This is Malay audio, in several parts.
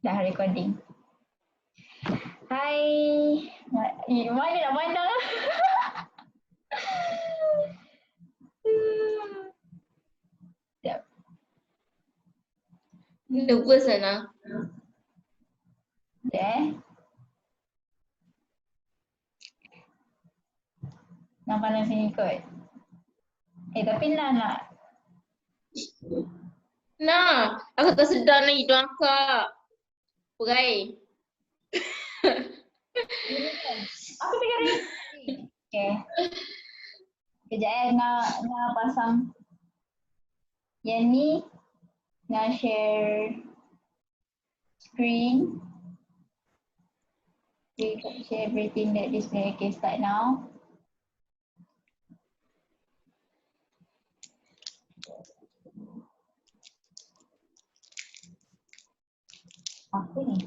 Dah recording. Hai. Mana nak pandang lah. Sekejap. Nervous sana. Sekejap Nak pandang sini kot. Tapi nak. Nah, aku tak sedar ni hidung akak. Perai. Aku tengah recording. Okay. Sekejap nak pasang. Yang ni nak share screen. Share everything that display. Okay, start now. Apa ni?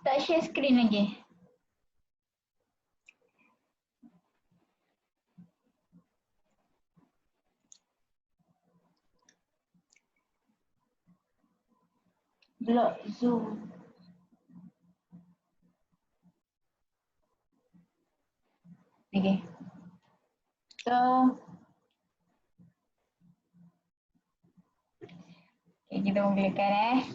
Tak share screen lagi. Block Zoom. Okay. So, okay, kita mulakan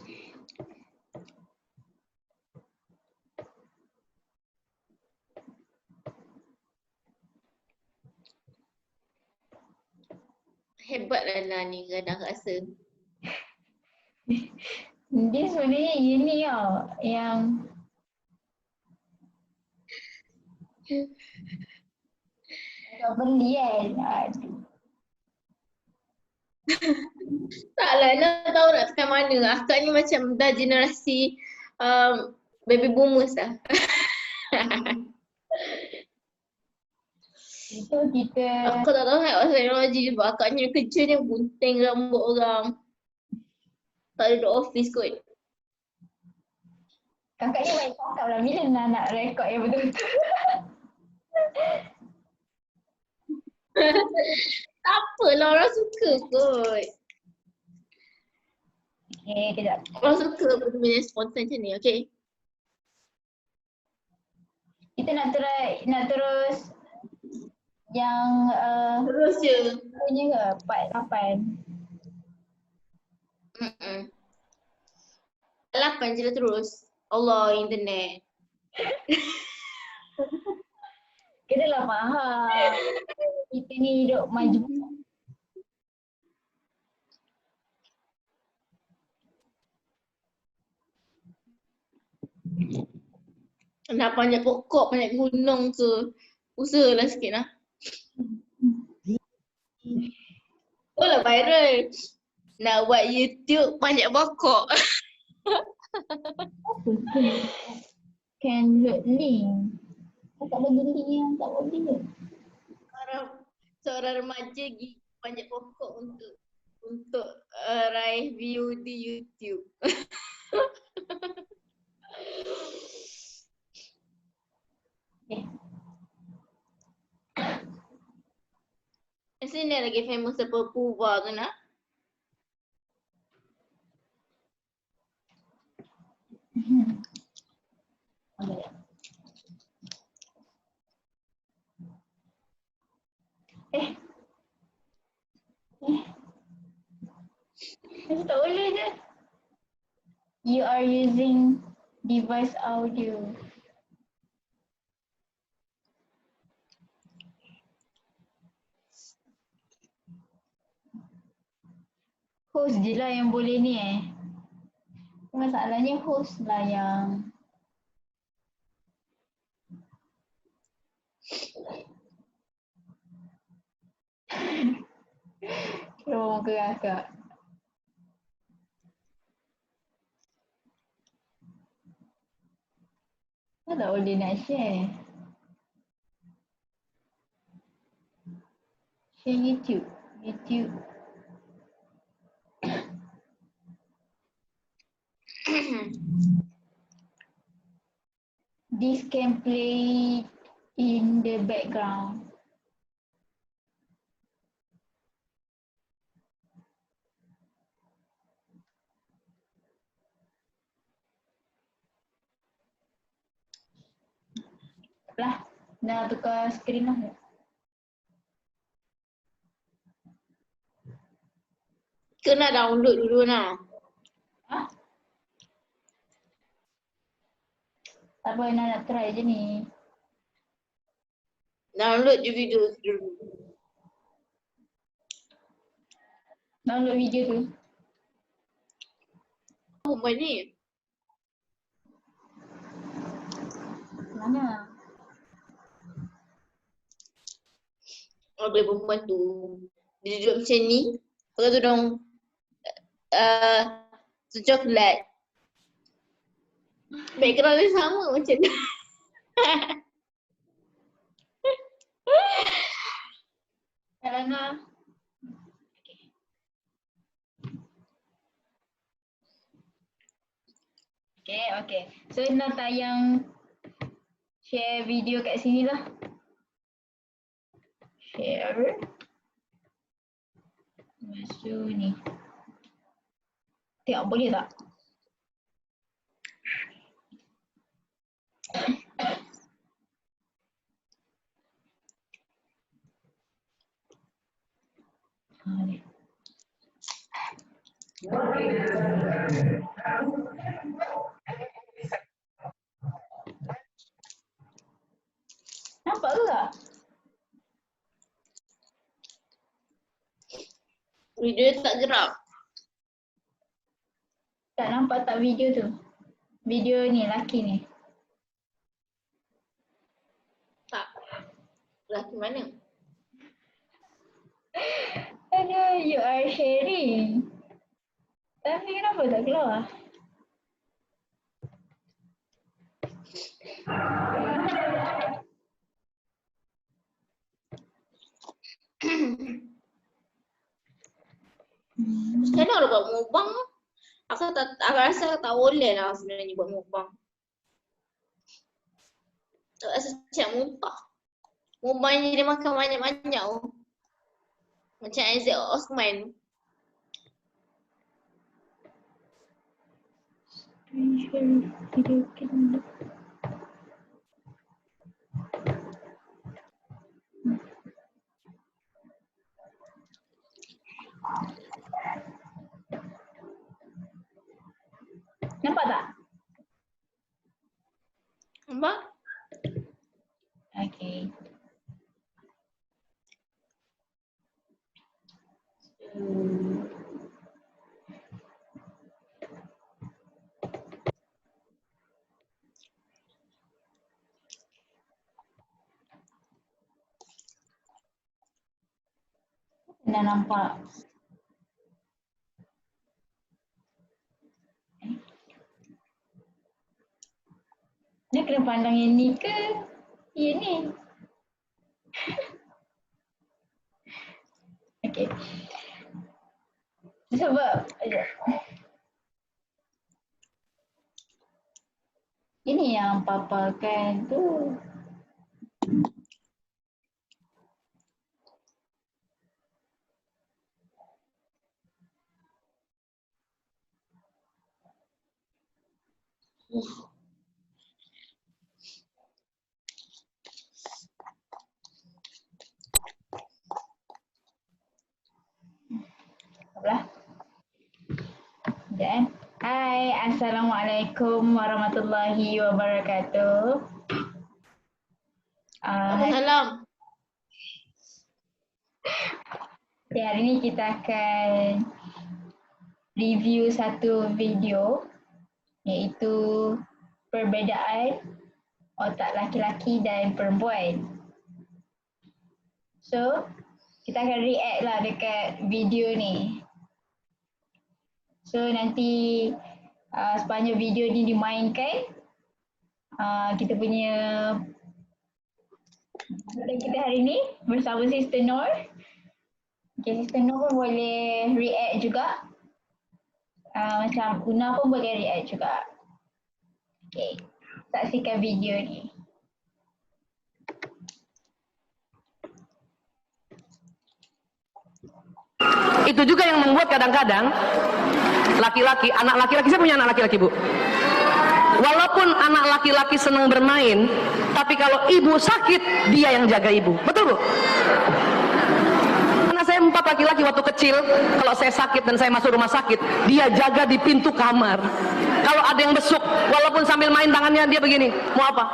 Hebatlah Nani kadang rasa. Dia sebenarnya ini tau yang tak beli kan. Aduh. Taklah, nak tahu nak tekan mana. Akak ni macam dah generasi baby boomers dah. Itu kita Aku tak tahu pasal teknologi sebab akaknya kerjanya gunting rambut orang. Tak ada duduk office kot. kakak ni baik cakap lah bila nak rekod yang betul-betul. Tak apalah, orang suka kot. Okay, kejap. Orang suka benda yang spontan macam ni, okay? Kita nak terus yang Terus je. punya ke part 8. Lapan je lah terus. Allah, internet. Kita lah faham. Kita ni hidup maju. Nak panjat pokok, panjat gunung ke. Usahalah sikit lah. Oh lah viral. Nak buat YouTube panjat pokok. Apa tu? Can load link. Tak bagi link yang tak boleh. Seorang remaja pergi panjat pokok untuk raih view di YouTube. Sini lagi famous apa Puva tu nak? Macam tak boleh je. You are using device audio. Host je lah yang boleh ni Masalahnya host lah yang keluar muka kakak. Tak boleh nak share. Share YouTube. YouTube. This can play in the background. Lah, dah tukar skrin lah. Kena download dulu nah. Ha? Tak apa, nak try je ni. Download je video dulu. Download video tu. Apa ni? Mana? Ada perempuan tu. Dia duduk macam ni. Pakai tudung coklat. Background dia sama macam tu. Elena. Okay. So nak tayang share video kat sini lah. Share. Masuk ni. Tengok boleh tak? Ni. Nampak ke tak? Video dia tak gerak. Tak nampak tak video tu? Video ni, laki ni. Tak. Laki mana? Aduh, you are sharing. Tapi kenapa tak keluar? Macam mana orang buat mukbang? Aku rasa aku tak boleh lah sebenarnya buat mukbang. Tak rasa macam muntah. Mukbang ni dia makan banyak-banyak tu. Macam Aizat Osman. Screen share video kita. Nampak tak? Nampak? Okay. Dah nampak. Dia kena pandang yang ni ke? Yang ni. Okay. Sebab ini yang paparkan tu. Apalah. Dan hai, Assalamualaikum warahmatullahi wabarakatuh. Salam. Hari ni kita akan review satu video iaitu perbezaan otak laki-laki dan perempuan. So, kita akan react lah dekat video ni. So, nanti sepanjang video ni dimainkan, kita punya kita hari ni bersama Sister Nur Okay, Sister Nur pun boleh react juga. Macam Una pun boleh react juga. Okay, saksikan video ni. Itu juga yang membuat kadang-kadang laki-laki, anak laki-laki, saya punya anak laki-laki, Bu. Walaupun anak laki-laki senang bermain, tapi kalau ibu sakit, dia yang jaga ibu. Betul, Bu? Anak saya 4 laki-laki waktu kecil, kalau saya sakit dan saya masuk rumah sakit, dia jaga di pintu kamar. Kalau ada yang besuk, walaupun sambil main tangannya, dia begini, mau apa?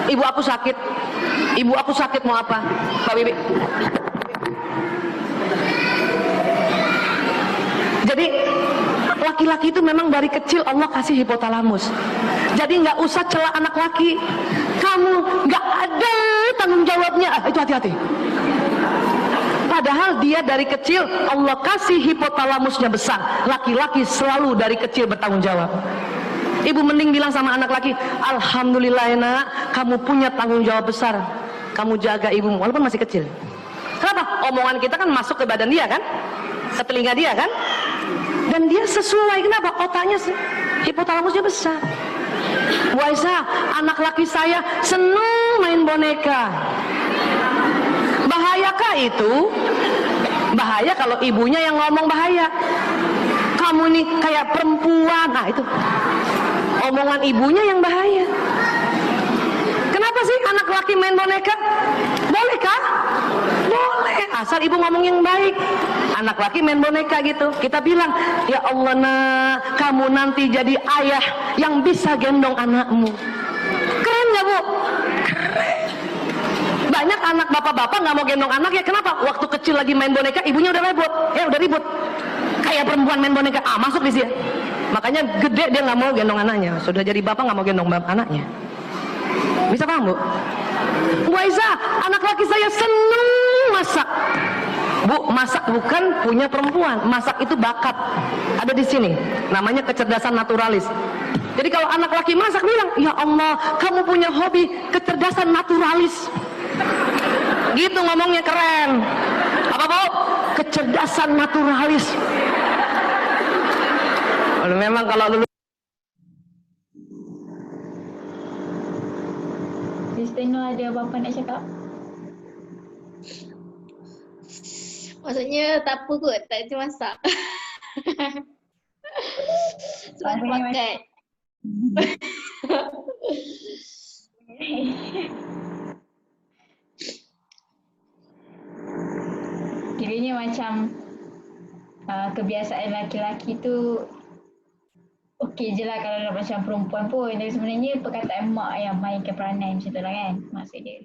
Ibu aku sakit. Ibu aku sakit, mau apa? Pak Bibi. Jadi laki-laki itu memang dari kecil Allah kasih hipotalamus. Jadi nggak usah celah anak laki. Kamu nggak ada tanggung jawabnya. Itu hati-hati. Padahal dia dari kecil Allah kasih hipotalamusnya besar. Laki-laki selalu dari kecil bertanggung jawab. Ibu mending bilang sama anak laki, alhamdulillah nak, kamu punya tanggung jawab besar. Kamu jaga ibumu walaupun masih kecil. Kenapa? Omongan kita kan masuk ke badan dia kan, ke telinga dia kan, dan dia sesuai. Kenapa? Otaknya hipotalamusnya besar. Bu Aisyah, anak laki saya senang main boneka. Bahayakah itu? Bahaya kalau ibunya yang ngomong bahaya. Kamu nih kayak perempuan. Nah itu omongan ibunya yang bahaya. Kenapa sih anak laki main boneka? Boleh kah? Boleh, asal ibu ngomong yang baik. Anak laki main boneka gitu, kita bilang, ya Allah nak, kamu nanti jadi ayah yang bisa gendong anakmu. Keren gak, Bu? Keren. Banyak anak bapak-bapak nggak mau gendong anaknya. Kenapa? Waktu kecil lagi main boneka, ibunya udah ribut. Udah ribut. Kayak perempuan main boneka, masuk di sini. Makanya gede dia nggak mau gendong anaknya. Sudah jadi bapak nggak mau gendong anaknya. Bisa paham, Bu? Bu Aisyah, anak laki saya seneng masak. Bu, masak bukan punya perempuan. Masak itu bakat. Ada di sini. Namanya kecerdasan naturalis. Jadi kalau anak laki masak bilang, ya Allah, kamu punya hobi kecerdasan naturalis. Gitu ngomongnya, keren. Apa, Bu? Kecerdasan naturalis. Memang kalau lulus. Sister Nur ada apa-apa nak cakap? Maksudnya tak apa kot, tak macam masak. Sebab pakai. Kiranya macam kebiasaan laki-laki tu okey je lah kalau nak macam perempuan pun. Tapi sebenarnya perkataan mak yang mainkan peranan macam tu lah kan maksud dia.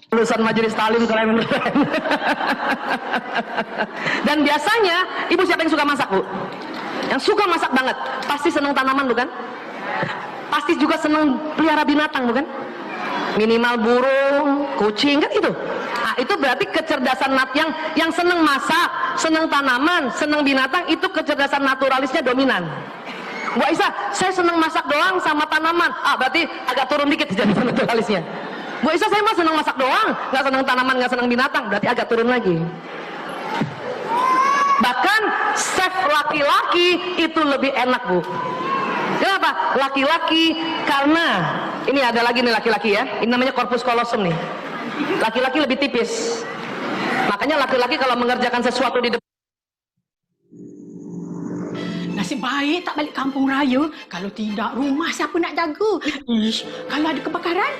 Lulusan majelis talim keren. Dan biasanya ibu siapa yang suka masak, Bu? Yang suka masak banget, pasti senang tanaman bukan? Pasti juga senang pelihara binatang bukan? Minimal burung, kucing kan itu. Nah, itu berarti kecerdasan yang senang masak, senang tanaman, senang binatang, itu kecerdasan naturalisnya dominan. Bu Aisyah, saya senang masak doang sama tanaman. Berarti agak turun dikit kecerdasan naturalisnya. Bu Aisyah, saya mah senang masak doang, nggak senang tanaman, nggak senang binatang, berarti agak turun lagi. Bahkan chef laki-laki itu lebih enak, Bu. Kenapa? Laki-laki karena ini ada lagi nih laki-laki ya, ini namanya corpus callosum nih. Laki-laki lebih tipis. Makanya laki-laki kalau mengerjakan sesuatu di depan. Nasib baik tak balik kampung raya. Kalau tidak, rumah siapa nak jaga? Ish, kalau ada kebakaran,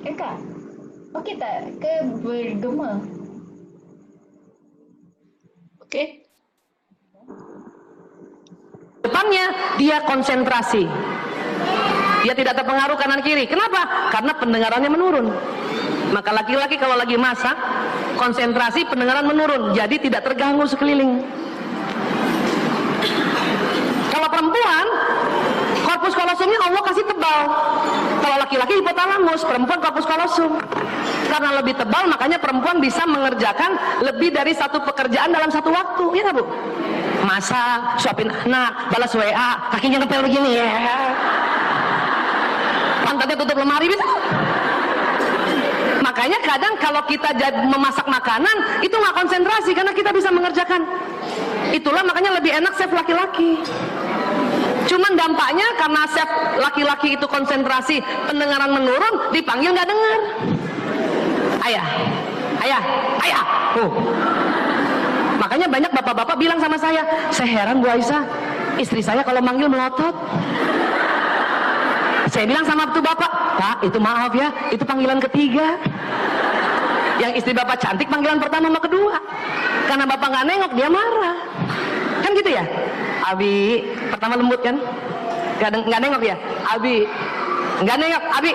Kakak, okey tak ke bergema? Okey. Depannya dia konsentrasi. Dia tidak terpengaruh kanan kiri. Kenapa? Karena pendengarannya menurun. Maka laki-laki kalau lagi masak, konsentrasi pendengaran menurun. Jadi tidak terganggu sekeliling. Kalau perempuan, corpus Korpus kolosumnya Allah kasih tebal. Kalau laki-laki hipotalamus, perempuan korpus kolosum. Karena lebih tebal, makanya perempuan bisa mengerjakan lebih dari satu pekerjaan dalam satu waktu, ya nggak Bu? Masak, suapin anak, balas WA, kakinya ngepel begini ya. Pantatnya tutup lemari bisa. Makanya kadang kalau kita memasak makanan itu nggak konsentrasi karena kita bisa mengerjakan. Itulah makanya lebih enak chef laki-laki. Cuman dampaknya karena chef laki-laki itu konsentrasi, pendengaran menurun, dipanggil nggak dengar. Ayah, ayah, ayah. Makanya banyak bapak-bapak bilang sama saya heran Bu Aisyah, istri saya kalau manggil melotot. Saya bilang sama tuh bapak, Pak, itu maaf ya, itu panggilan ketiga. Yang istri bapak cantik panggilan pertama sama kedua. Karena bapak nggak nengok, dia marah. Kan gitu ya? Abi, pertama lembut kan? Nggak nengok ya? Abi, nggak nengok, Abi.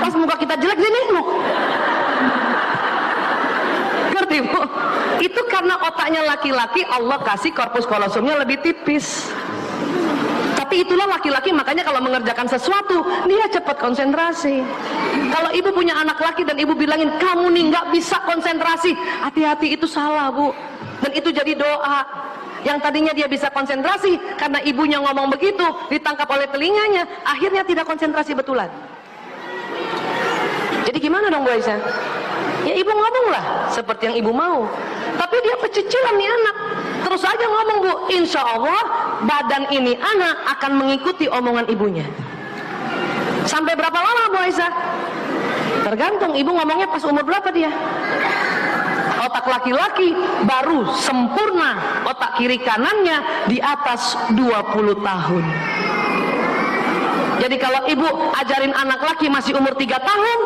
Pas muka kita jelek, dia nengok. Ngerti Bu? Itu karena otaknya laki-laki, Allah kasih korpus kolosumnya lebih tipis. Tapi itulah laki-laki, makanya kalau mengerjakan sesuatu dia cepat konsentrasi. Kalau ibu punya anak laki dan ibu bilangin kamu nih nggak bisa konsentrasi, hati-hati, itu salah Bu. Dan itu jadi doa. Yang tadinya dia bisa konsentrasi karena ibunya ngomong begitu, ditangkap oleh telinganya, akhirnya tidak konsentrasi betulan. Jadi gimana dong Bu Aisyah? Ya ibu ngomonglah seperti yang ibu mau. Tapi dia pecicilan nih anak. Terus aja ngomong Bu, insya Allah badan ini anak akan mengikuti omongan ibunya. Sampai berapa lama Bu Aisyah? Tergantung ibu ngomongnya pas umur berapa dia. Otak laki-laki baru sempurna, otak kiri kanannya di atas 20 tahun. Jadi kalau ibu ajarin anak laki masih umur 3 tahun,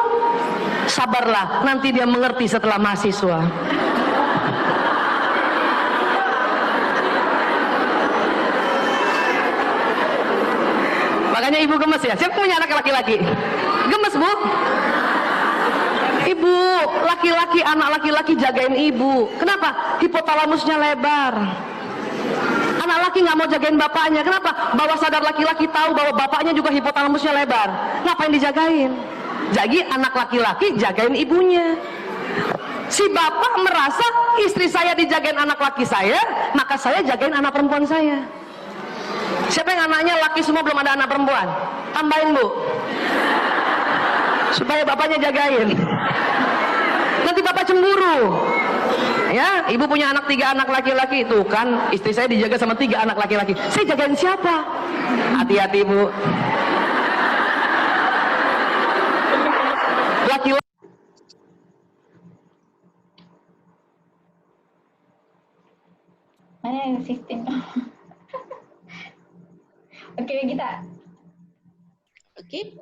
sabarlah, nanti dia mengerti setelah mahasiswa. Makanya ibu gemes ya. Siapa punya anak laki-laki? Gemes Bu. Ibu, laki-laki, anak laki-laki jagain ibu. Kenapa? Hipotalamusnya lebar. Anak laki nggak mau jagain bapaknya. Kenapa? Bawah sadar laki-laki tahu bahwa bapaknya juga hipotalamusnya lebar. Ngapain dijagain? Jadi anak laki-laki jagain ibunya. Si bapak merasa istri saya dijagain anak laki saya, maka saya jagain anak perempuan saya. Siapa yang anaknya laki semua belum ada anak perempuan? Tambahin Bu, supaya bapaknya jagain. Nanti bapak cemburu. Ya, ibu punya anak 3 anak laki-laki, tuh kan istri saya dijaga sama 3 anak laki-laki. Saya jagain siapa? Hati-hati Bu. Laki-laki. Mana yang sistem? Okey, kita. Okey.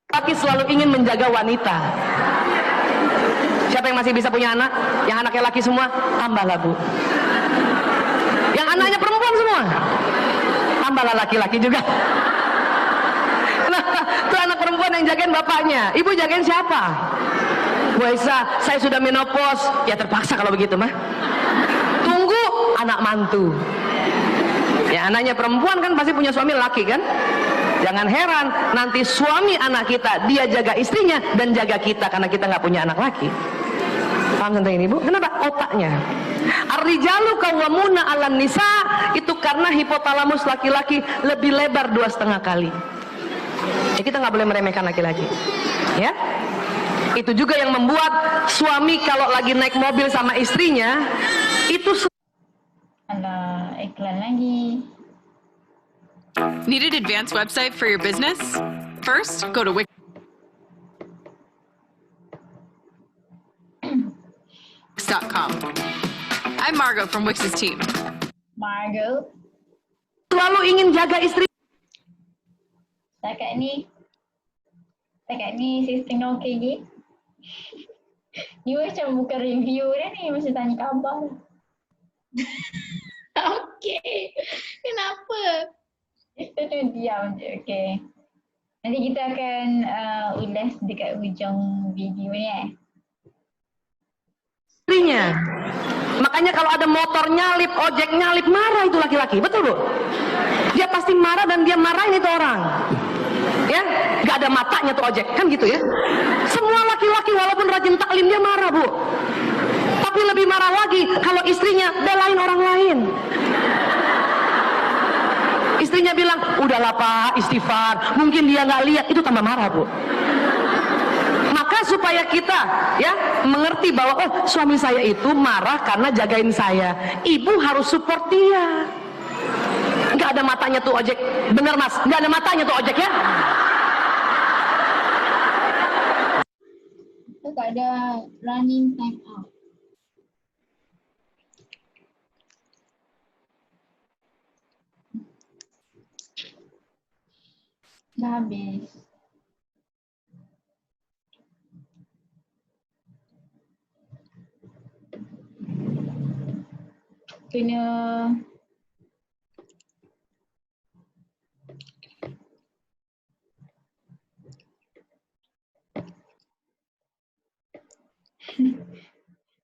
Laki selalu ingin menjaga wanita. Siapa yang masih bisa punya anak? Yang anaknya laki semua? Tambahlah Bu. Yang anaknya perempuan semua? Tambahlah laki-laki juga. Nah, tuh anak perempuan yang jagain bapaknya. Ibu jagain siapa? Bu Aisyah, saya sudah menopause. Ya terpaksa kalau begitu mah. Tunggu anak mantu. Ya anaknya perempuan kan pasti punya suami laki kan? Jangan heran nanti suami anak kita dia jaga istrinya dan jaga kita karena kita nggak punya anak laki. Paham tentang ini Bu? Kenapa? Otaknya. Ar-rijalu qawwamuna 'alan nisa, itu karena hipotalamus laki-laki lebih lebar 2,5 kali. Ya, kita nggak boleh meremehkan laki-laki. Ya. Itu juga yang membuat suami kalau lagi naik mobil sama istrinya itu Ada iklan lagi. Need an advanced website for your business? First, go to Wix.com. I'm Margot from Wix's team. Margot. selalu ingin jaga istri. Setakat ni sistem okey je. Ni macam bukan review dah ni, mesti tanya khabar. Okey. Kenapa? Kita tu diam je, okey. Nanti kita akan ulas dekat hujung video ni Istrinya. Makanya kalau ada motor nyalip, ojek nyalip, marah itu laki-laki, betul Bu? Dia pasti marah dan dia marahin itu orang. Ya, nggak ada matanya tuh ojek, kan gitu ya. Semua laki-laki walaupun rajin taklim dia marah Bu. Tapi lebih marah lagi kalau istrinya belain orang lain. Istrinya bilang, udahlah Pak, istighfar. Mungkin dia nggak lihat, itu tambah marah Bu. Maka supaya kita ya mengerti bahwa oh suami saya itu marah karena jagain saya, ibu harus support dia. Nggak ada matanya tuh ojek, bener Mas, nggak ada matanya tuh ojek ya. Itu tak ada running time out. Dah habis. Kena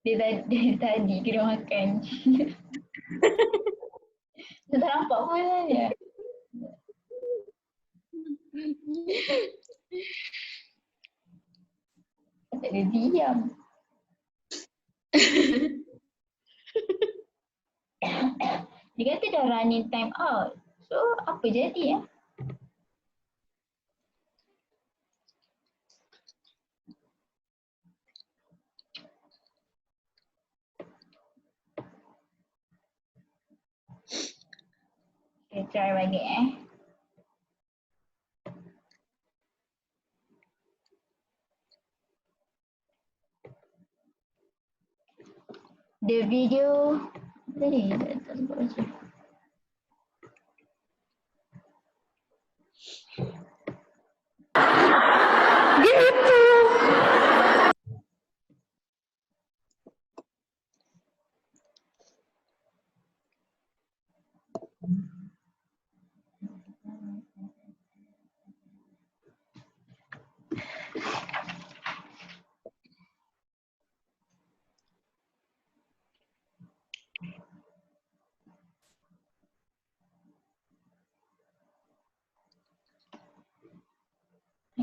dia tadi kena makan. Dia tak nampak pun lah dia. Tak ada diam. Dia kata dah running time out. So apa jadi ya? Okay, try balik The video tadi tak sempat baca. Gitu.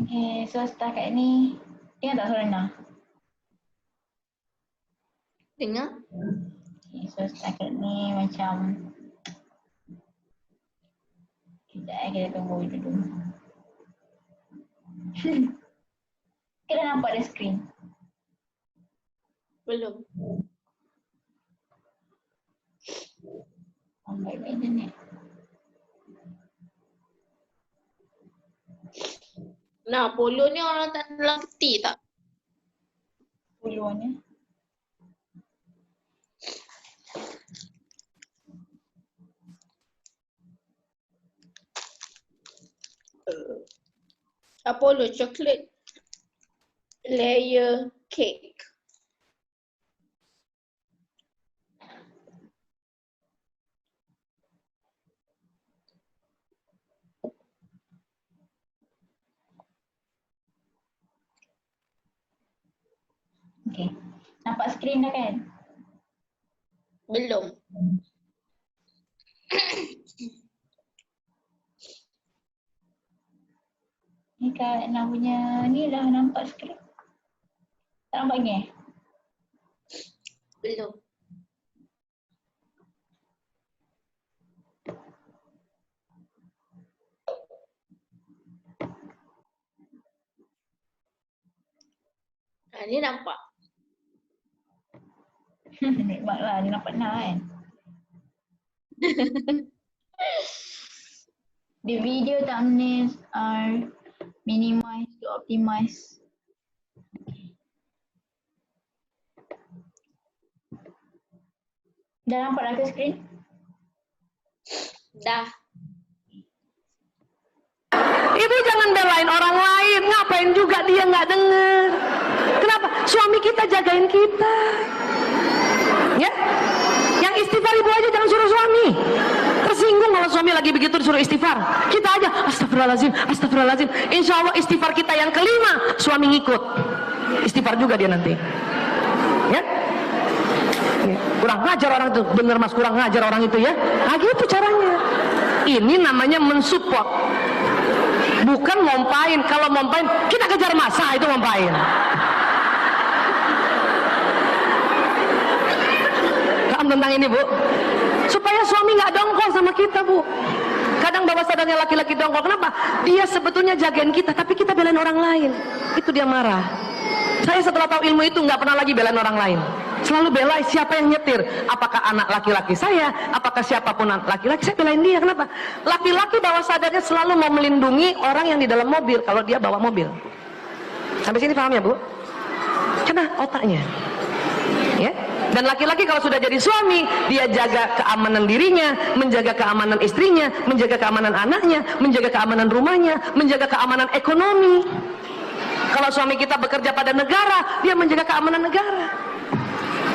Okay, so setakat ni dengar tak suara Nah? Dengar? Okay, so setakat ni macam kita tunggu dulu. Kita nampak ada skrin. Belum. Baik-baik internet. Nah, polo ni orang tak dalam peti tak? Puluhan ya. Apollo chocolate layer cake. Okay. Nampak skrin dah kan? Belum. Ni kat Nah punya ni dah nampak skrin. Tak nampak ni Belum. Ni nampak. Nikmatlah dia nampak Nah kan? The video thumbnails are minimized to optimize. Dah nampak dah ke skrin? Dah. Ibu jangan belain orang lain, ngapain juga dia nggak denger. Kenapa? Suami kita jagain kita. Ya? Yang istighfar ibu aja jangan suruh suami. Tersinggung kalau suami lagi begitu disuruh istighfar. Kita aja, astagfirullahaladzim, astagfirullahaladzim. Insya Allah istighfar kita yang kelima, suami ngikut. Istighfar juga dia nanti. Ya? Kurang kurang ngajar orang itu, bener mas kurang ngajar orang itu ya. Nah gitu caranya. Ini namanya mensupport, bukan ngompain. Kalau ngompain kita kejar masa, itu ngompain. Paham tentang ini bu? Supaya suami nggak dongkol sama kita bu. Kadang bawah sadarnya laki-laki dongkol, kenapa? Dia sebetulnya jagain kita, tapi kita belain orang lain. Itu dia marah. Saya setelah tahu ilmu itu nggak pernah lagi belain orang lain. Selalu bela siapa yang nyetir. Apakah anak laki-laki saya, apakah siapapun laki-laki, saya belain dia. Kenapa? Laki-laki bawah sadarnya selalu mau melindungi orang yang di dalam mobil kalau dia bawa mobil. Sampai sini paham ya bu? Karena otaknya. Ya? Dan laki-laki kalau sudah jadi suami, dia jaga keamanan dirinya, menjaga keamanan istrinya, menjaga keamanan anaknya, menjaga keamanan rumahnya, menjaga keamanan ekonomi. Kalau suami kita bekerja pada negara, dia menjaga keamanan negara.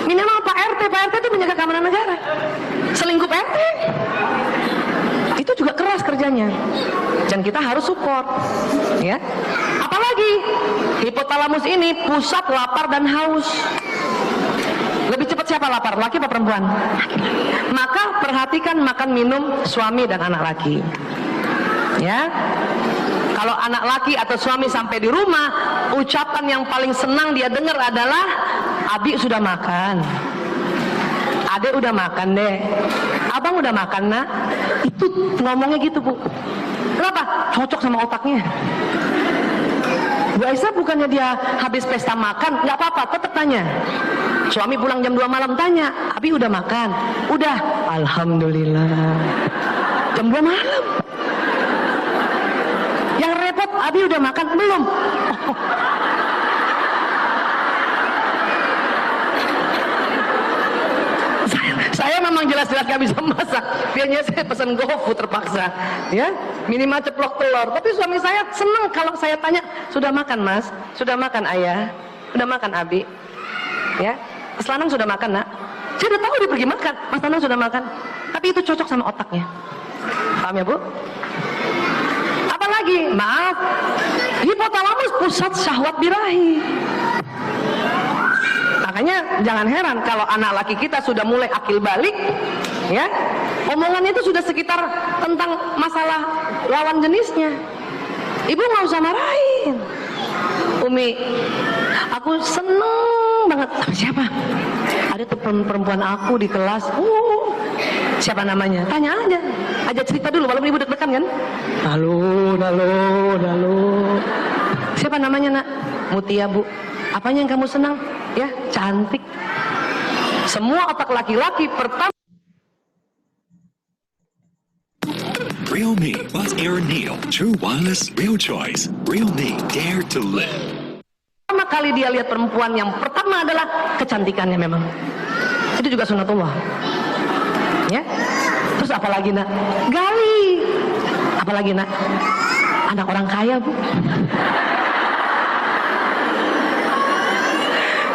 Minimal Pak RT itu menjaga keamanan negara. Selingkuh RT, itu juga keras kerjanya. Dan kita harus support. Ya. Apalagi hipotalamus ini pusat lapar dan haus. Lebih cepat siapa lapar, laki atau perempuan? Maka perhatikan makan minum suami dan anak laki. Ya, kalau anak laki atau suami sampai di rumah, ucapan yang paling senang dia dengar adalah, Abi sudah makan, Adek udah makan deh, Abang udah makan nak. Itu ngomongnya gitu bu. Kenapa? Cocok sama otaknya. Bu Aisyah bukannya dia habis pesta makan, nggak apa-apa, tetap tanya. Suami pulang jam 2 malam tanya, Abi udah makan? Udah, alhamdulillah. Jam 2 malam. Yang repot, Abi udah makan? Belum. Oh. Saya memang jelas-jelas gak bisa masak. Biasanya saya pesan GoFood terpaksa, ya minimal ceplok telur. Tapi suami saya senang kalau saya tanya, sudah makan mas? Sudah makan ayah? Sudah makan Abi? Ya, Mas Lanang sudah makan nak? Saya udah tahu dia pergi makan. Mas Lanang sudah makan. Tapi itu cocok sama otaknya. Paham ya bu? Apalagi, maaf, hipotalamus pusat syahwat birahi. Makanya jangan heran kalau anak laki kita sudah mulai akil balik, ya, omongannya itu sudah sekitar tentang masalah lawan jenisnya. Ibu nggak usah marahin. Umi, aku seneng banget. Sama siapa? Ada tuh perempuan aku di kelas. Siapa namanya? Tanya aja. Aja cerita dulu, walaupun ibu deg-degan kan? Lalu. Siapa namanya nak? Mutia bu. Apanya yang kamu senang? Ya, cantik. Semua otak laki-laki pertama. Realme Buzz Air Neo, true wireless, real choice. Realme, dare to live. Pertama kali dia lihat perempuan yang pertama adalah kecantikannya memang. Itu juga sunatullah. Ya. Terus apalagi nak? Gali. Apalagi nak? Anak orang kaya bu.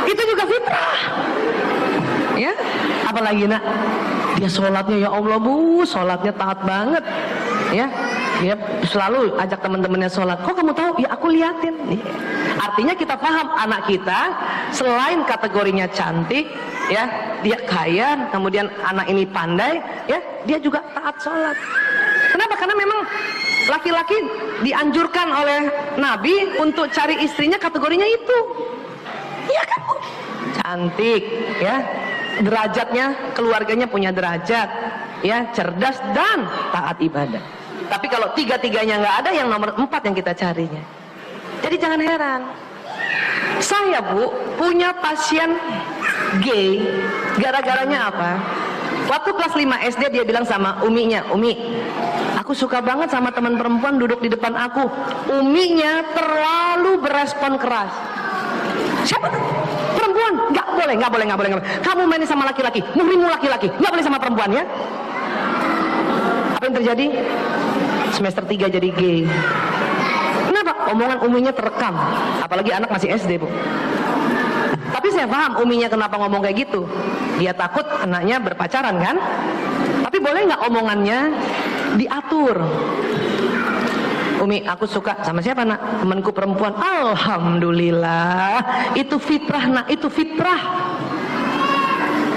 Itu juga fitrah. Ya, apalagi nak? Dia sholatnya ya Allah bu, sholatnya taat banget. Ya, dia selalu ajak teman-temannya sholat. Kok kamu tahu? Ya aku liatin. Artinya kita paham anak kita selain kategorinya cantik, ya, dia kaya, kemudian anak ini pandai, ya, dia juga taat sholat. Kenapa? Karena memang laki-laki dianjurkan oleh Nabi untuk cari istrinya kategorinya itu. Iya kan bu? Cantik, ya, derajatnya, keluarganya punya derajat, ya, cerdas dan taat ibadah. Tapi kalau tiga-tiganya nggak ada, yang nomor 4 yang kita carinya. Jadi jangan heran. Saya bu punya pasien gay, gara-garanya apa? Waktu kelas 5 SD dia bilang sama uminya, Umi, aku suka banget sama teman perempuan duduk di depan aku. Uminya terlalu berespon keras. Siapa? Perempuan? Nggak boleh. Kamu main sama laki-laki, muhrimu laki-laki, nggak boleh sama perempuan ya. Apa yang terjadi? Semester 3 jadi gay. Kenapa? Omongan uminya terekam. Apalagi anak masih SD bu. Tapi saya paham uminya kenapa ngomong kayak gitu. Dia takut anaknya berpacaran kan. Tapi boleh nggak omongannya diatur? Umi, aku suka sama siapa nak? Temanku perempuan. Alhamdulillah. Itu fitrah nak, itu fitrah.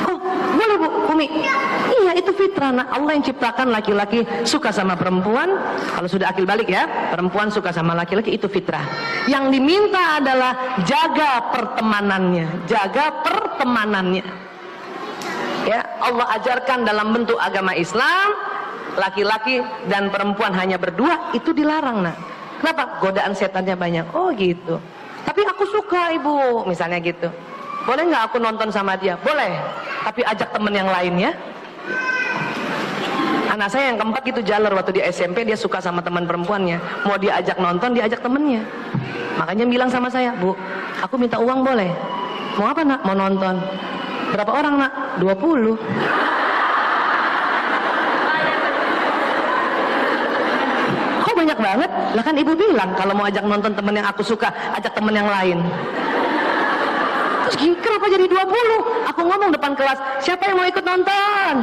Oh, boleh bu. fitrah. Nah, Allah yang ciptakan laki-laki suka sama perempuan. Kalau sudah akil balik ya, perempuan suka sama laki-laki, itu fitrah. Yang diminta adalah jaga pertemanannya, jaga pertemanannya. Ya, Allah ajarkan dalam bentuk agama Islam, laki-laki dan perempuan hanya berdua, itu dilarang. Nah, kenapa? Godaan setannya banyak. Oh gitu. Tapi aku suka ibu, misalnya gitu. Boleh nggak aku nonton sama dia? Boleh. Tapi ajak temen yang lain ya. Anak saya yang keempat gitu jalar waktu di SMP, dia suka sama teman perempuannya. Mau dia ajak nonton, dia ajak temennya. Makanya bilang sama saya, Bu, aku minta uang boleh? Mau apa nak? Mau nonton. Berapa orang nak? 20. Kok banyak banget? Lah kan ibu bilang kalau mau ajak nonton temen yang aku suka, ajak temen yang lain. Terus kenapa jadi 20? Aku ngomong depan kelas, siapa yang mau ikut nonton?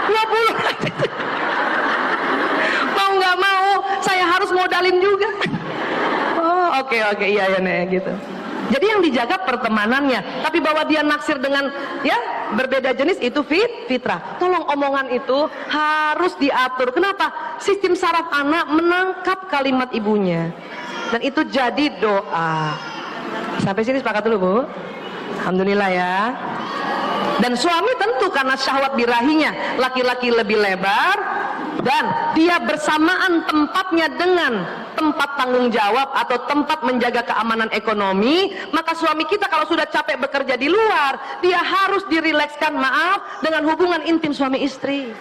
20. Mau nggak mau, saya harus modalin juga. Oh oke, iya nek gitu. Jadi yang dijaga pertemanannya, tapi bahwa dia naksir dengan ya berbeda jenis itu fitrah. Tolong omongan itu harus diatur. Kenapa? Sistem saraf anak menangkap kalimat ibunya, dan itu jadi doa. Sampai sini sepakat dulu Bu. Alhamdulillah ya. Dan suami tentu karena syahwat birahinya, laki-laki lebih lebar dan dia bersamaan tempatnya dengan tempat tanggung jawab atau tempat menjaga keamanan ekonomi, maka suami kita kalau sudah capek bekerja di luar, dia harus dirilekskan, maaf, dengan hubungan intim suami istri.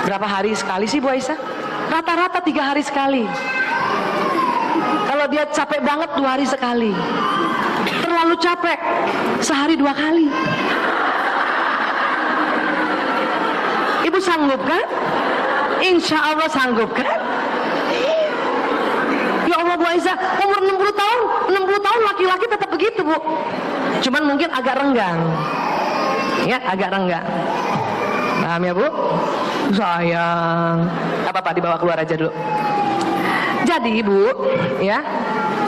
Berapa hari sekali sih Bu Aisyah? Rata-rata 3 hari sekali. Kalau dia capek banget 2 hari sekali. Terlalu capek sehari 2 kali. Ibu sanggup kan? Insya Allah sanggup kan? Ya Allah Bu Aisyah, umur 60 tahun laki-laki tetap begitu Bu. Cuman mungkin agak renggang. Ya, agak renggang. Paham ya Bu? Sayang. Apa-apa dibawa keluar aja dulu. Jadi Ibu, ya,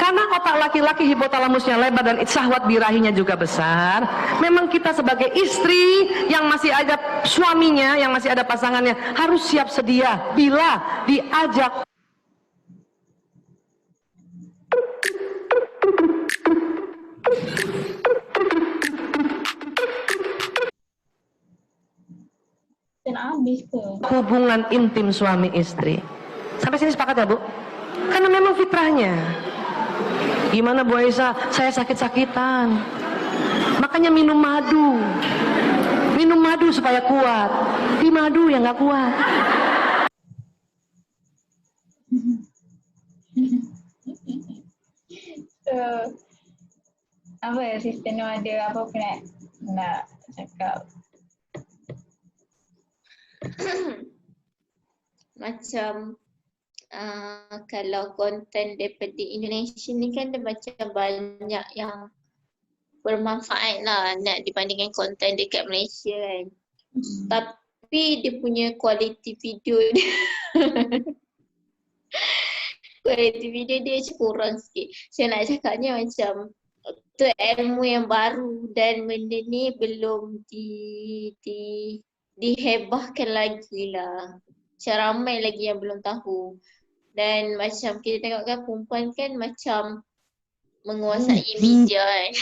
karena otak laki-laki hipotalamusnya lebar dan syahwat birahinya juga besar, memang kita sebagai istri yang masih ada suaminya, yang masih ada pasangannya, harus siap sedia bila diajak. Dan habis ke. Hubungan intim suami istri. Sampai sini sepakat ya Bu? Karena memang fitrahnya. Gimana Bu Aisyah? Saya sakit-sakitan. Makanya minum madu. Minum madu supaya kuat. Di madu yang nggak kuat. So, apa ya sistem ada apa pun nak cakap. Macam kalau konten daripada Indonesia ni kan dia macam banyak yang bermanfaat lah nak dibandingkan konten dekat Malaysia kan. Tapi dia punya kualiti video dia kualiti video dia macam kurang sikit. Saya nak cakapnya macam tu ilmu yang baru dan benda ni belum dihebahkan lagi lah. Macam ramai lagi yang belum tahu. Dan macam kita tengok kan perempuan kan macam menguasai media kan.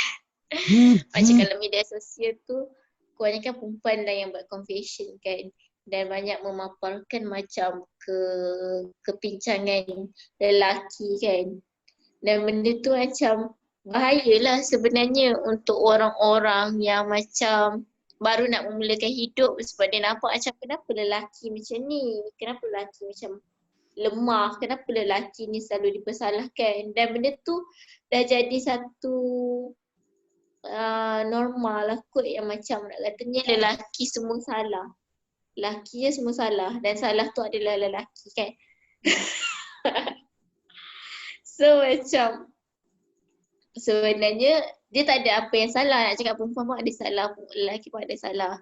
Macam kalau media sosial tu kebanyakan perempuan lah yang buat confession kan. Dan banyak memaparkan macam kepincangan lelaki kan. Dan benda tu macam bahayalah sebenarnya untuk orang-orang yang macam baru nak memulakan hidup sebab dia nampak macam kenapa lelaki macam ni, kenapa lelaki macam lemah, kenapa lelaki ni selalu dipersalahkan, dan benda tu dah jadi satu normal lah kot yang macam nak katanya lelaki semua salah. Lelaki je semua salah dan salah tu adalah lelaki kan. So macam sebenarnya dia tak ada apa yang salah, nak cakap perempuan pun ada salah, lelaki pun ada salah.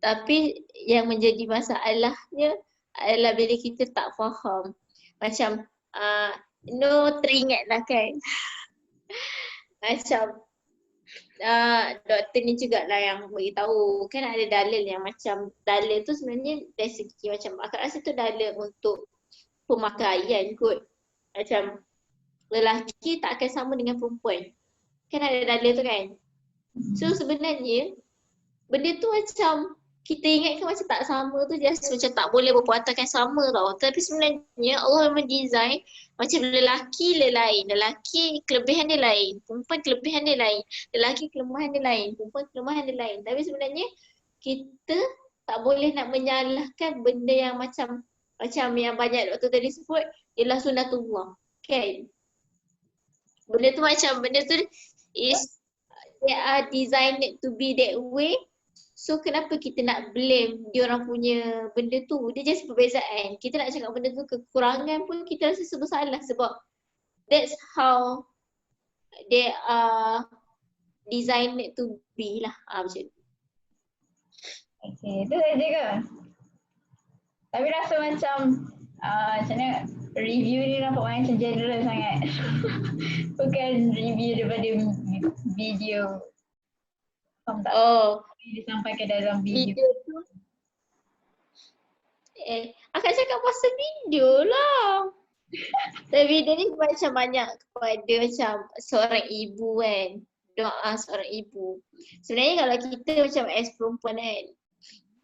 Tapi yang menjadi masalahnya adalah bila kita tak faham. Macam teringat lah kan. Macam doktor ni jugalah yang beritahu. Kan ada dalil yang macam, dalil tu sebenarnya dari segi macam akak rasa tu dalil untuk pemakaian kot. Macam lelaki tak akan sama dengan perempuan. Kan ada dalil tu kan. So sebenarnya benda tu macam kita ingatkan macam tak sama tu just macam tak boleh berperwatakan sama tau. Tapi sebenarnya Allah memang design macam lelaki dia lain. Lelaki kelebihan dia lain. Perempuan kelebihan dia lain. Lelaki kelemahan dia lain. Perempuan kelemahan dia lain. Tapi sebenarnya kita tak boleh nak menyalahkan benda yang macam yang banyak doktor tadi sebut ialah sunnatullah. Kan? Benda tu is they are designed to be that way. So kenapa kita nak blame dia orang punya benda tu? Dia just perbezaan. Kita nak cakap benda tu kekurangan pun kita rasa bersalah sebab that's how they are designed to be lah. Macam tu. Okay, itu saja ke? Tapi rasa macam macam mana review ni nampak macam general sangat. Bukan review daripada video. Faham tak? Oh, Disampaikan dalam video. video tu. Akak cakap pasal video lah. Dan video ni macam banyak kepada macam seorang ibu kan. Doa seorang ibu. Sebenarnya kalau kita macam as perempuan kan,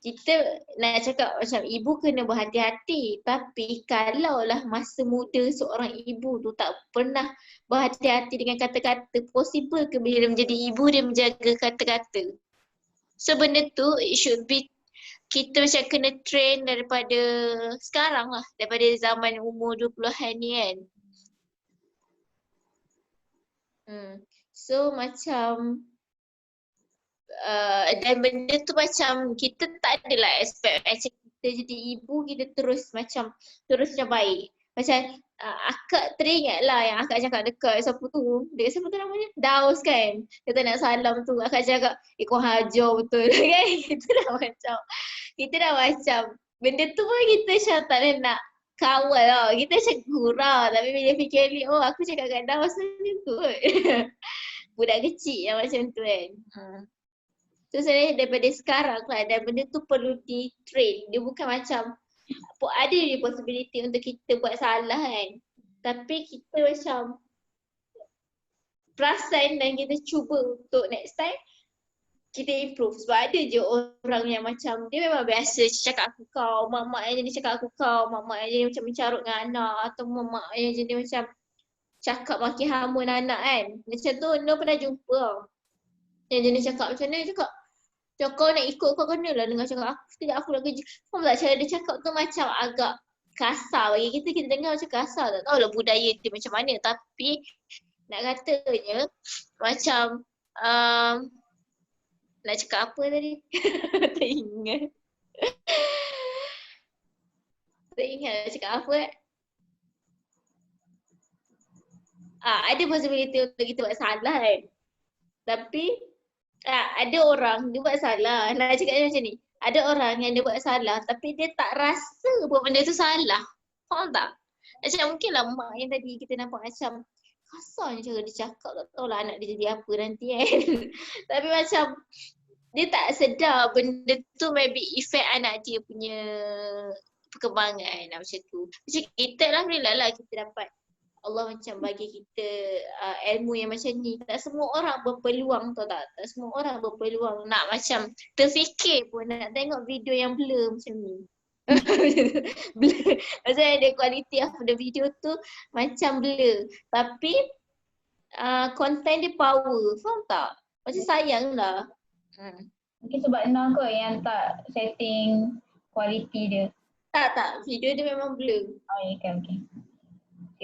kita nak cakap macam ibu kena berhati-hati. Tapi kalaulah masa muda seorang ibu tu tak pernah berhati-hati dengan kata-kata, possible ke bila dia menjadi ibu dia menjaga kata-kata? So benda tu it should be kita macam kena train daripada sekarang lah. Daripada zaman umur 20-an ni kan. So macam dan benda tu macam kita tak adalah expect macam kita jadi ibu kita terus macam baik. Macam akak teringat lah yang akak cakap dekat siapa tu namanya? Daus kan? Kita nak salam tu akak cakap kau hajar betul kan? Kita dah macam benda tu pun kita macam tak boleh nak kawal lah. Kita macam gurau tapi bila fikir ni aku cakap kat Daus macam tu kot. Budak kecil yang macam tu kan. So sebenarnya daripada sekarang lah dan benda tu perlu di-train. Dia bukan macam ada je possibility untuk kita buat salah kan. Tapi kita macam perasan dan kita cuba untuk next time kita improve. Sebab ada je orang yang macam dia memang biasa cakap aku kau, mak-mak yang jenis cakap aku kau, mak-mak yang jenis macam mencarut dengan anak atau mak-mak yang jenis macam cakap maki hamun anak kan. Macam tu Nur pernah jumpa tau. Yang jenis cakap macam mana cakap kau nak ikut kau kena lah dengar cakap aku. Sekejap aku nak kerja. Faham tak cara dia cakap tu macam agak kasar bagi kita. Kita dengar macam kasar. Tak tahulah budaya dia macam mana. Tapi nak katanya macam nak cakap apa tadi? Tak ingat. Tak ingat nak cakap apa ada possibility untuk kita buat salah kan. Tapi ada orang dia buat salah. Nak cakap macam ni. Ada orang yang dia buat salah tapi dia tak rasa buat benda tu salah. Faham tak? Macam mungkinlah mak yang tadi kita nampak macam kasar je cara dia cakap. Tak tahulah anak dia jadi apa nanti kan. Tapi macam dia tak sedar benda tu maybe effect anak dia punya perkembangan macam tu. Macam kita alhamdulillah lah kita dapat Allah macam bagi kita ilmu yang macam ni. Tak semua orang berpeluang tau tak? Tak semua orang berpeluang nak macam terfikir pun nak tengok video yang blur macam ni. Blur. Macam ada quality of the video tu macam blur. Tapi content dia power. Faham tak? Macam sayang lah. Mungkin sebab Nah kot yang tak setting quality dia. Tak. Video dia memang blur. Oh ya, okay.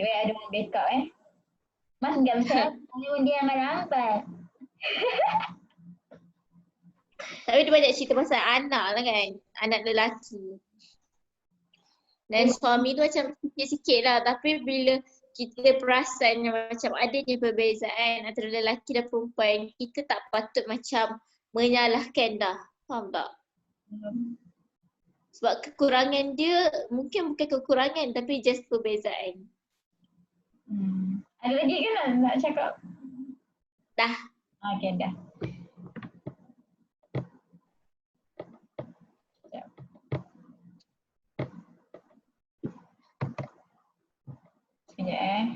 Baik ada backup Mas enggak bisa dia yang lambat. Tapi dia banyak cerita pasal anak lah kan. Anak lelaki. Dan suami tu macam sikit-sikit lah. Tapi bila kita perasan macam adanya perbezaan antara lelaki dan perempuan, kita tak patut macam menyalahkan dah. Faham tak? Sebab kekurangan dia mungkin bukan kekurangan tapi just perbezaan. Ada lagi ke nak cakap? Dah. Okay, dah. Sekejap. Sekejap.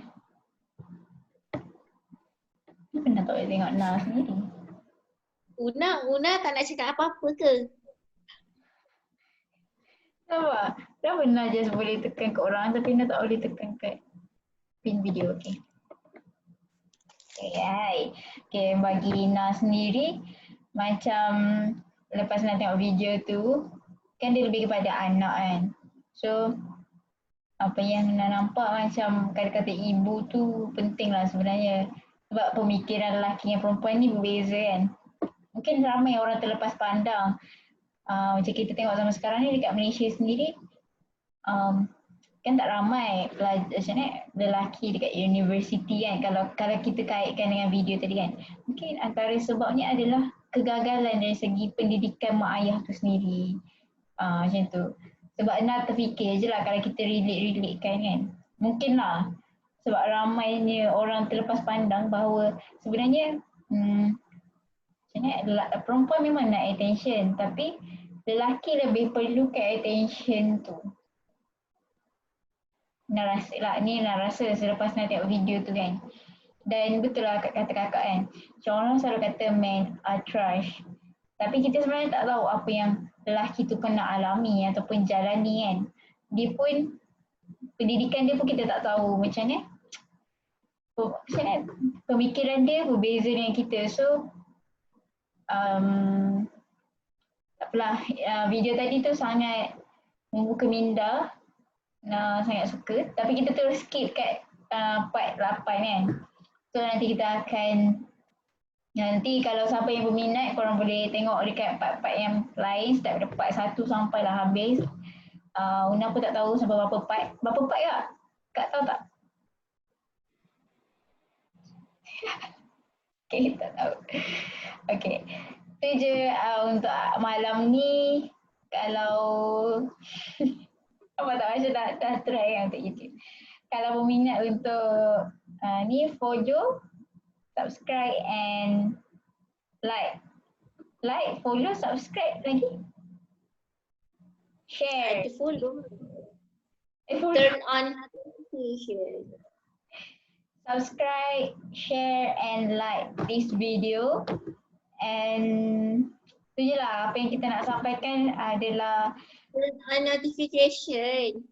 Ni pernah tak boleh tengok Nas sendiri. Una tak nak cakap apa-apa ke? Nampak? Dah pernah just boleh tekan ke orang tapi Nas tak boleh tekan kat pin video. Okay. Okay, hai. Okay, bagi Nas sendiri, macam lepas Nas tengok video tu, kan dia lebih kepada anak kan. So, apa yang Nas nampak macam kata-kata ibu tu penting lah sebenarnya. Sebab pemikiran lelaki dengan perempuan ni berbeza kan. Mungkin ramai orang terlepas pandang. Macam kita tengok zaman sekarang ni dekat Malaysia sendiri, kan tak ramai macam ni lelaki dekat universiti kan, kalau kita kaitkan dengan video tadi kan. Mungkin antara sebabnya adalah kegagalan dari segi pendidikan mak ayah tu sendiri. Macam tu. Sebab Nak terfikir je lah kalau kita relate-relatekan kan. Mungkin lah sebab ramainya orang terlepas pandang bahawa sebenarnya macam ni, perempuan memang nak attention tapi lelaki lebih perlukan attention tu. Nak rasa selepas nak tengok video tu kan. Dan betul lah kata kakak kan. Macam orang selalu kata men are trash. Tapi kita sebenarnya tak tahu apa yang lelaki tu pernah alami ataupun jalani kan. Dia pun, pendidikan dia pun kita tak tahu macam ni. Macam ni, pemikiran dia berbeza dengan kita. So, tak apalah, video tadi tu sangat membuka minda. Sangat suka. Tapi kita terus skip kat part 8 kan. So nanti kita akan, nanti kalau siapa yang berminat korang boleh tengok dekat part-part yang lain start pada part 1 sampailah habis. Una pun tak tahu sampai berapa part. Berapa part ya? Kak tahu tak? Okay, tak tahu. Okay. Itu je untuk malam ni. Kalau apa tak macam dah try yang untuk YouTube. Kalau berminat untuk ni Fojo, subscribe and like. Like, follow, subscribe lagi. Share. Ada follow. Follow. Turn on notification. Subscribe, share and like this video. And tu je lah apa yang kita nak sampaikan adalah Turn on notification.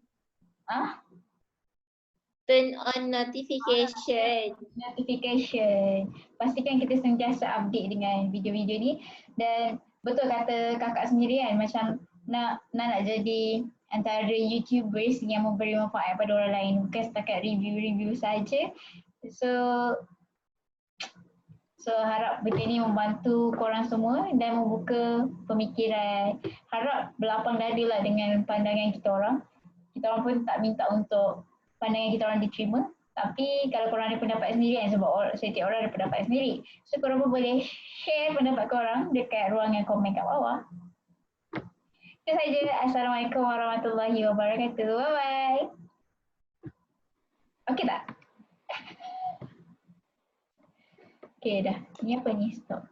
Turn on notification. Notification. Pastikan kita sentiasa update dengan video-video ni. Dan betul kata kakak sendiri kan, macam nak jadi antara YouTubers yang memberi manfaat pada orang lain, bukan setakat review-review saja. So harap video ni membantu korang semua dan membuka pemikiran. Harap berlapang dada lah dengan pandangan kita orang. Kita orang pun tak minta untuk pandangan kita orang diterima. Tapi kalau korang ada pendapat sendiri kan, sebab setiap orang ada pendapat sendiri. So korang pun boleh share pendapat korang dekat ruangan komen kat bawah. Itu saja. Assalamualaikum warahmatullahi wabarakatuh. Bye-bye. Okey tak? Okay dah. Ni apa ni? Stop.